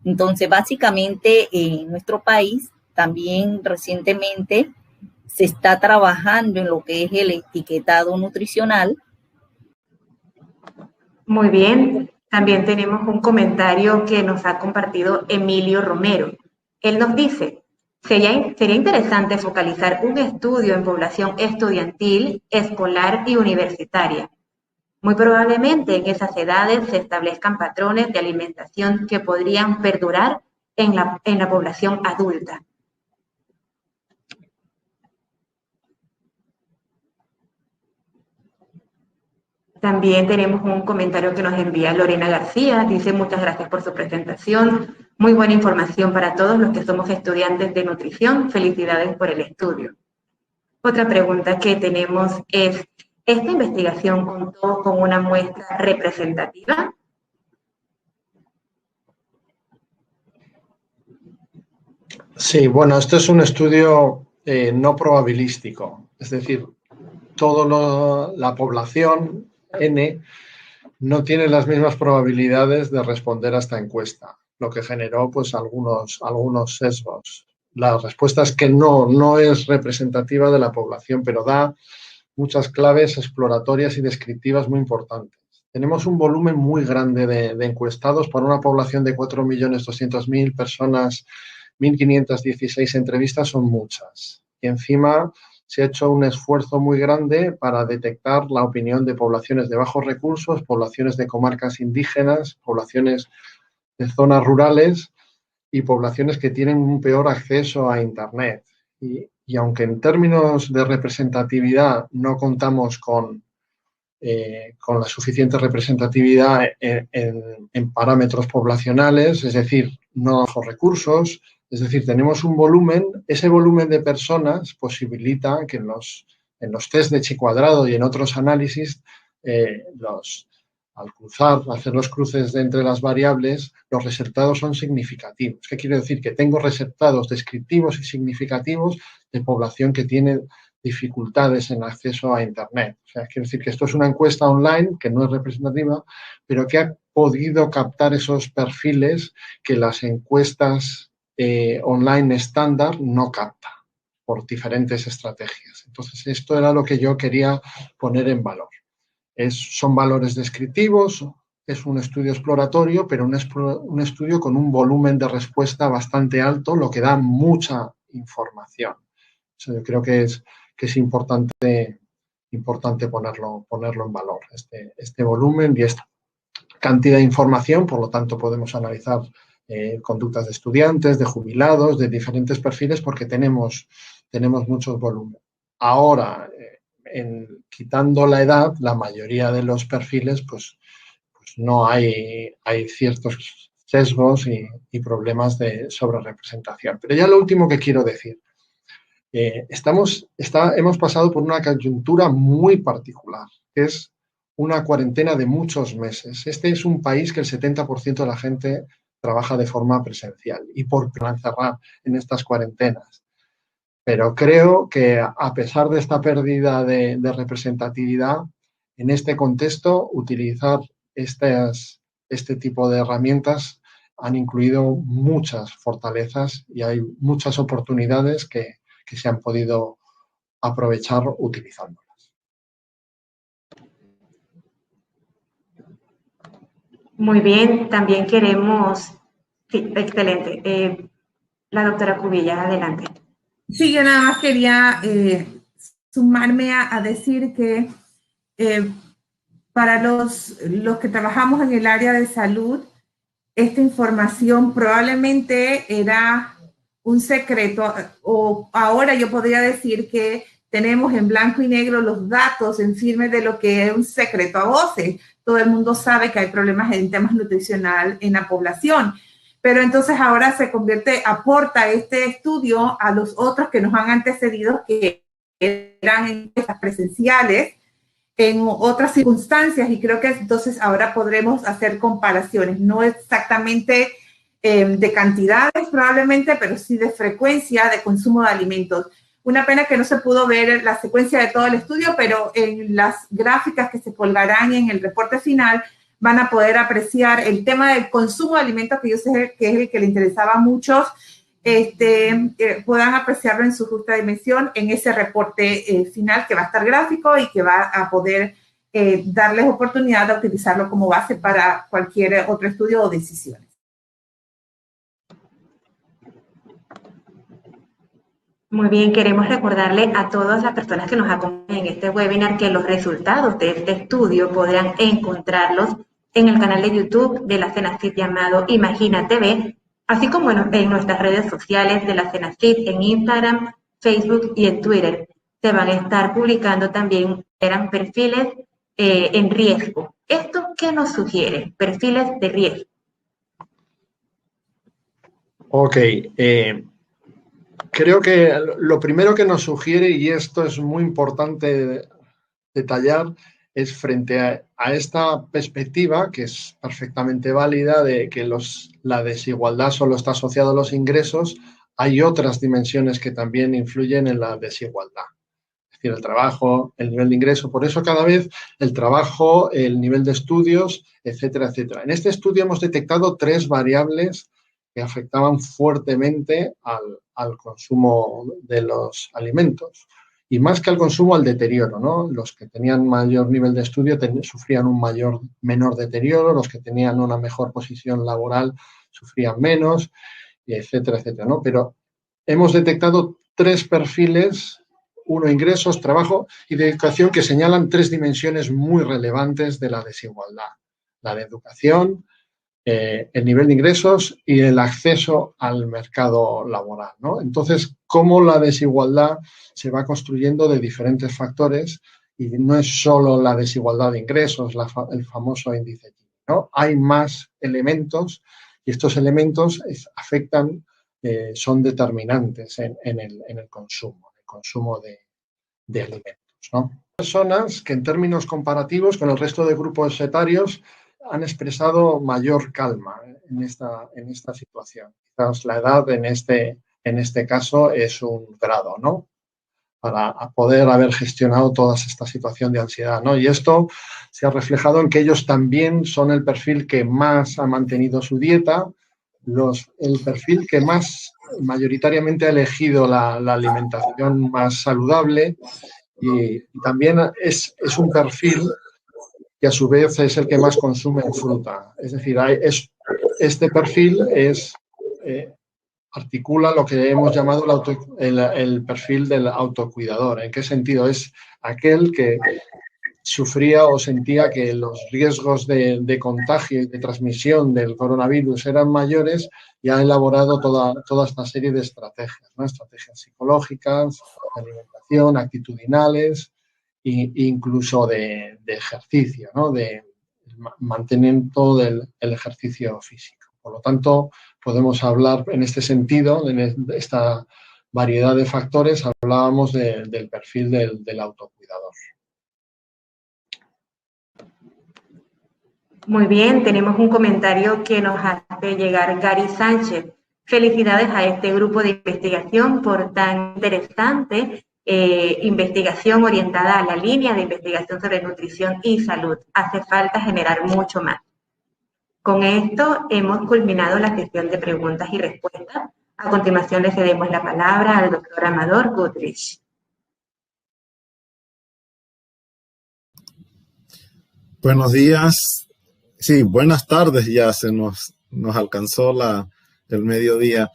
Speaker 5: Entonces, básicamente, en nuestro país también recientemente se está trabajando en lo que es el etiquetado nutricional.
Speaker 2: Muy bien, también tenemos un comentario que nos ha compartido Emilio Romero. Él nos dice: sería interesante focalizar un estudio en población estudiantil, escolar y universitaria. Muy probablemente en esas edades se establezcan patrones de alimentación que podrían perdurar en la población adulta. También tenemos un comentario que nos envía Lorena García. Dice: muchas gracias por su presentación. Muy buena información para todos los que somos estudiantes de nutrición. Felicidades por el estudio. Otra pregunta que tenemos es: ¿esta investigación contó con una muestra representativa?
Speaker 4: Sí, bueno, esto es un estudio no probabilístico, es decir, toda la población N no tiene las mismas probabilidades de responder a esta encuesta, lo que generó pues algunos sesgos. La respuesta es que no es representativa de la población, pero da muchas claves exploratorias y descriptivas muy importantes. Tenemos un volumen muy grande de encuestados para una población de 4.200.000 personas. 1.516 entrevistas son muchas. Y encima se ha hecho un esfuerzo muy grande para detectar la opinión de poblaciones de bajos recursos, poblaciones de comarcas indígenas, poblaciones de zonas rurales y poblaciones que tienen un peor acceso a Internet. Y aunque en términos de representatividad no contamos con la suficiente representatividad en parámetros poblacionales, es decir, no bajos recursos, es decir, tenemos un volumen, ese volumen de personas posibilita que en los test de chi cuadrado y en otros análisis, al hacer los cruces entre las variables, los resultados son significativos. ¿Qué quiere decir? Que tengo resultados descriptivos y significativos de población que tiene dificultades en acceso a Internet. O sea, quiere decir que esto es una encuesta online que no es representativa, pero que ha podido captar esos perfiles que las encuestas online estándar no capta por diferentes estrategias. Entonces, esto era lo que yo quería poner en valor. Son valores descriptivos, es un estudio exploratorio, pero un estudio con un volumen de respuesta bastante alto, lo que da mucha información. O sea, yo creo que es importante ponerlo en valor, este volumen y esta cantidad de información. Por lo tanto, podemos analizar conductas de estudiantes, de jubilados, de diferentes perfiles, porque tenemos muchos volúmenes. Ahora, quitando la edad, la mayoría de los perfiles, pues no hay ciertos sesgos y problemas de sobrerepresentación. Pero ya lo último que quiero decir, hemos pasado por una coyuntura muy particular, que es una cuarentena de muchos meses. Este es un país que el 70% de la gente trabaja de forma presencial y por encerrar en estas cuarentenas. Pero creo que a pesar de esta pérdida de representatividad, en este contexto, utilizar este tipo de herramientas han incluido muchas fortalezas y hay muchas oportunidades que se han podido aprovechar utilizándolas.
Speaker 2: Muy bien, también queremos... Sí, excelente. La doctora Cubillas, adelante.
Speaker 1: Sí, yo nada más quería sumarme a decir que para los que trabajamos en el área de salud, esta información probablemente era un secreto, o ahora yo podría decir que tenemos en blanco y negro los datos en firme de lo que es un secreto a voces. Todo el mundo sabe que hay problemas en temas nutricional en la población, pero entonces ahora aporta este estudio a los otros que nos han antecedido, que eran encuestas presenciales en otras circunstancias, y creo que entonces ahora podremos hacer comparaciones, no exactamente de cantidades probablemente, pero sí de frecuencia de consumo de alimentos. Una pena que no se pudo ver la secuencia de todo el estudio, pero en las gráficas que se colgarán en el reporte final van a poder apreciar el tema del consumo de alimentos, que yo sé que es el que le interesaba a muchos, puedan apreciarlo en su justa dimensión en ese reporte final, que va a estar gráfico y que va a poder darles oportunidad de utilizarlo como base para cualquier otro estudio o decisiones.
Speaker 2: Muy bien, queremos recordarle a todas las personas que nos acompañan en este webinar que los resultados de este estudio podrán encontrarlos en el canal de YouTube de la CENACYT llamado Imagina TV, así como en nuestras redes sociales de la CENACYT en Instagram, Facebook y en Twitter. Se van a estar publicando también perfiles en riesgo. ¿Esto qué nos sugiere? Perfiles de riesgo.
Speaker 4: Ok, creo que lo primero que nos sugiere, y esto es muy importante detallar, es frente a esta perspectiva, que es perfectamente válida, de que la desigualdad solo está asociada a los ingresos, hay otras dimensiones que también influyen en la desigualdad. Es decir, el trabajo, el nivel de ingreso. Por eso cada vez el trabajo, el nivel de estudios, etcétera, etcétera. En este estudio hemos detectado 3 variables que afectaban fuertemente al consumo de los alimentos. Y más que al consumo, al deterioro, ¿no? Los que tenían mayor nivel de estudio sufrían un menor deterioro, los que tenían una mejor posición laboral sufrían menos, etcétera, etcétera, ¿no? Pero hemos detectado 3 perfiles, uno, ingresos, trabajo y de educación, que señalan 3 dimensiones muy relevantes de la desigualdad. La de educación, el nivel de ingresos y el acceso al mercado laboral, ¿no? Entonces, cómo la desigualdad se va construyendo de diferentes factores y no es solo la desigualdad de ingresos, el famoso índice Gini, ¿no? Hay más elementos y estos elementos afectan, son determinantes en el consumo de alimentos, ¿no? Personas que en términos comparativos con el resto de grupos etarios han expresado mayor calma en esta situación. Quizás la edad en este caso es un grado, ¿no? Para poder haber gestionado toda esta situación de ansiedad, ¿no? Y esto se ha reflejado en que ellos también son el perfil que más ha mantenido su dieta, el perfil que más mayoritariamente ha elegido la alimentación más saludable y también es un perfil que a su vez es el que más consume fruta. Es decir, este perfil articula lo que hemos llamado el perfil del autocuidador. ¿En qué sentido? Es aquel que sufría o sentía que los riesgos de contagio y de transmisión del coronavirus eran mayores y ha elaborado toda esta serie de estrategias, ¿no? Estrategias psicológicas, de alimentación, actitudinales, incluso de ejercicio, ¿no? De mantenimiento del ejercicio físico. Por lo tanto, podemos hablar en este sentido, en esta variedad de factores, hablábamos del perfil del autocuidador.
Speaker 2: Muy bien, tenemos un comentario que nos hace llegar Gary Sánchez. Felicidades a este grupo de investigación por tan interesante investigación orientada a la línea de investigación sobre nutrición y salud. Hace falta generar mucho más. Con esto hemos culminado la sesión de preguntas y respuestas. A continuación le cedemos la palabra al doctor Amador Goodrich.
Speaker 7: Buenos días. Sí, buenas tardes, ya se nos alcanzó el mediodía.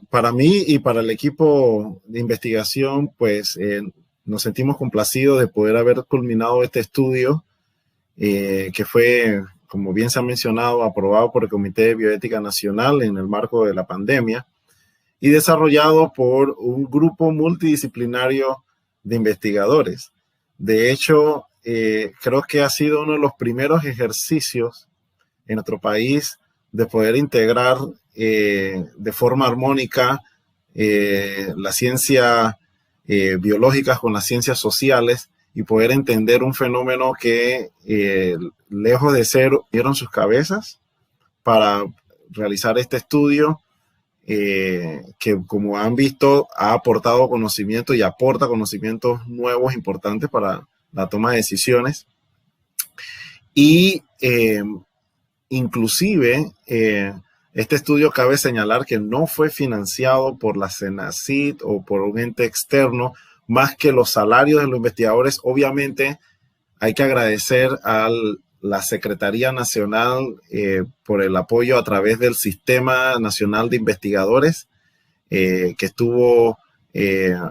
Speaker 7: Para mí y para el equipo de investigación, pues nos sentimos complacidos de poder haber culminado este estudio que fue, como bien se ha mencionado, aprobado por el Comité de Bioética Nacional en el marco de la pandemia y desarrollado por un grupo multidisciplinario de investigadores. De hecho, creo que ha sido uno de los primeros ejercicios en nuestro país de poder integrar de forma armónica la ciencia biológica con las ciencias sociales y poder entender un fenómeno que lejos de ser, dieron sus cabezas para realizar este estudio que, como han visto, ha aportado conocimiento y aporta conocimientos nuevos importantes para la toma de decisiones. Y inclusive este estudio cabe señalar que no fue financiado por la CENACYT o por un ente externo, más que los salarios de los investigadores. Obviamente hay que agradecer a la Secretaría Nacional por el apoyo a través del Sistema Nacional de Investigadores, que estuvo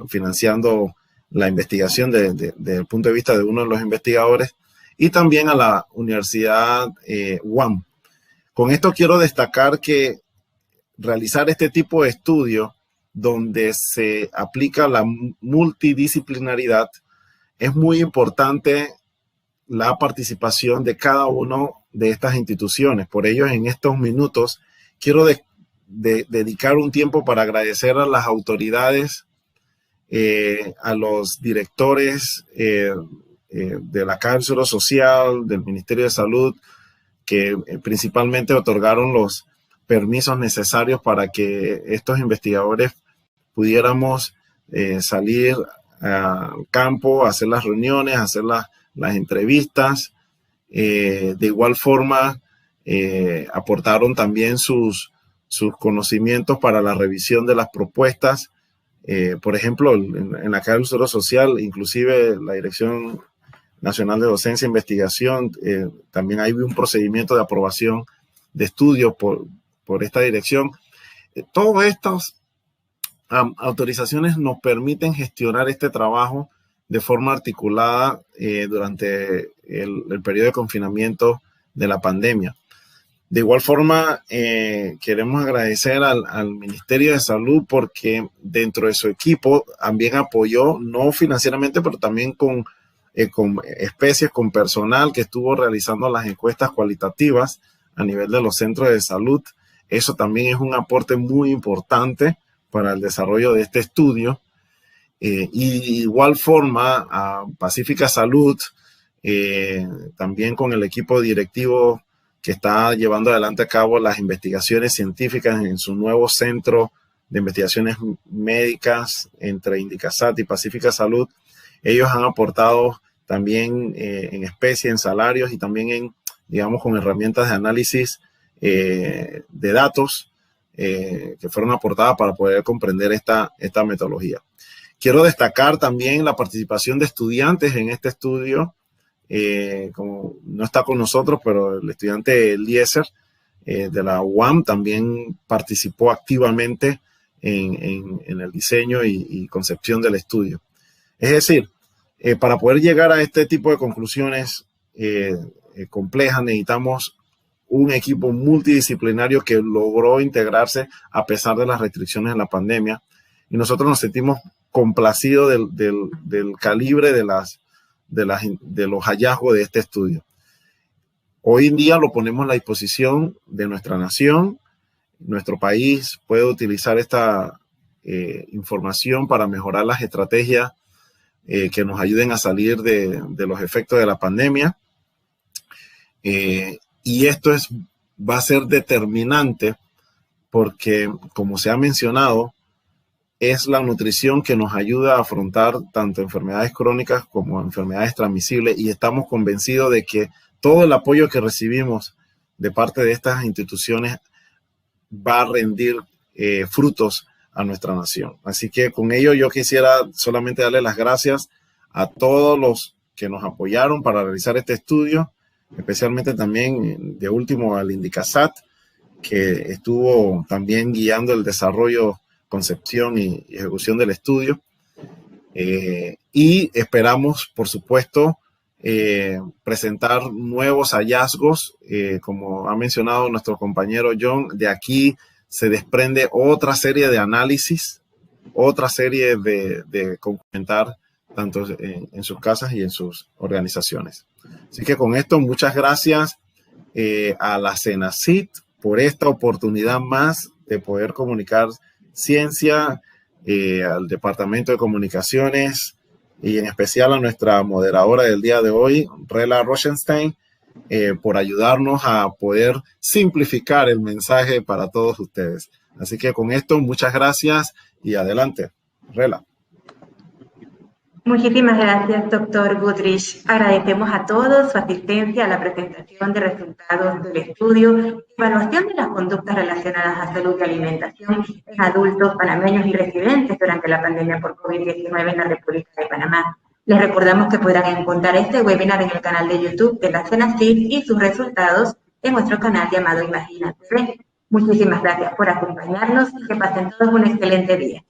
Speaker 7: financiando la investigación desde el punto de vista de uno de los investigadores, y también a la Universidad UAM. Con esto quiero destacar que realizar este tipo de estudio donde se aplica la multidisciplinaridad es muy importante la participación de cada uno de estas instituciones. Por ello, en estos minutos, quiero dedicar un tiempo para agradecer a las autoridades, a los directores de la Caja del Seguro Social, del Ministerio de Salud, que principalmente otorgaron los permisos necesarios para que estos investigadores pudiéramos salir al campo, hacer las reuniones, hacer las entrevistas. De igual forma, aportaron también sus conocimientos para la revisión de las propuestas. Por ejemplo, en la Caja del Seguro Social, inclusive la Dirección Nacional de Docencia e Investigación, también hay un procedimiento de aprobación de estudios por esta dirección. Todas estas autorizaciones nos permiten gestionar este trabajo de forma articulada durante el periodo de confinamiento de la pandemia. De igual forma, queremos agradecer al Ministerio de Salud porque dentro de su equipo también apoyó, no financieramente, pero también con especies, con personal que estuvo realizando las encuestas cualitativas a nivel de los centros de salud. Eso también es un aporte muy importante para el desarrollo de este estudio. Y de igual forma, a Pacífica Salud, también con el equipo directivo que está llevando adelante a cabo las investigaciones científicas en su nuevo centro de investigaciones médicas entre Indicasat y Pacífica Salud. Ellos han aportado también en especie, en salarios y también en, digamos, con herramientas de análisis de datos que fueron aportadas para poder comprender esta metodología. Quiero destacar también la participación de estudiantes en este estudio. Como no está con nosotros, pero el estudiante Eliezer de la UAM también participó activamente en el diseño y concepción del estudio. Es decir, para poder llegar a este tipo de conclusiones complejas necesitamos un equipo multidisciplinario que logró integrarse a pesar de las restricciones de la pandemia, y nosotros nos sentimos complacidos del calibre de los hallazgos de este estudio. Hoy en día lo ponemos a la disposición de nuestra nación. Nuestro país puede utilizar esta información para mejorar las estrategias que nos ayuden a salir de los efectos de la pandemia. Y esto va a ser determinante porque, como se ha mencionado, es la nutrición que nos ayuda a afrontar tanto enfermedades crónicas como enfermedades transmisibles, y estamos convencidos de que todo el apoyo que recibimos de parte de estas instituciones va a rendir frutos a nuestra nación. Así que con ello yo quisiera solamente darle las gracias a todos los que nos apoyaron para realizar este estudio, especialmente también de último al Indicasat, que estuvo también guiando el desarrollo, concepción y ejecución del estudio. Y esperamos, por supuesto, presentar nuevos hallazgos. Como ha mencionado nuestro compañero John, de aquí se desprende otra serie de análisis, otra serie de complementar tanto en sus casas y en sus organizaciones. Así que con esto, muchas gracias a la CENACYT por esta oportunidad más de poder comunicar ciencia, al Departamento de Comunicaciones y en especial a nuestra moderadora del día de hoy, Rela Rochenstein, por ayudarnos a poder simplificar el mensaje para todos ustedes. Así que con esto, muchas gracias y adelante, Rela.
Speaker 2: Muchísimas gracias, doctor Goodrich. Agradecemos a todos su asistencia a la presentación de resultados del estudio Evaluación de las conductas relacionadas a salud y alimentación en adultos panameños y residentes durante la pandemia por COVID-19 en la República de Panamá. Les recordamos que podrán encontrar este webinar en el canal de YouTube de la CENACYT y sus resultados en nuestro canal llamado Imagina TV. Muchísimas gracias por acompañarnos y que pasen todos un excelente día.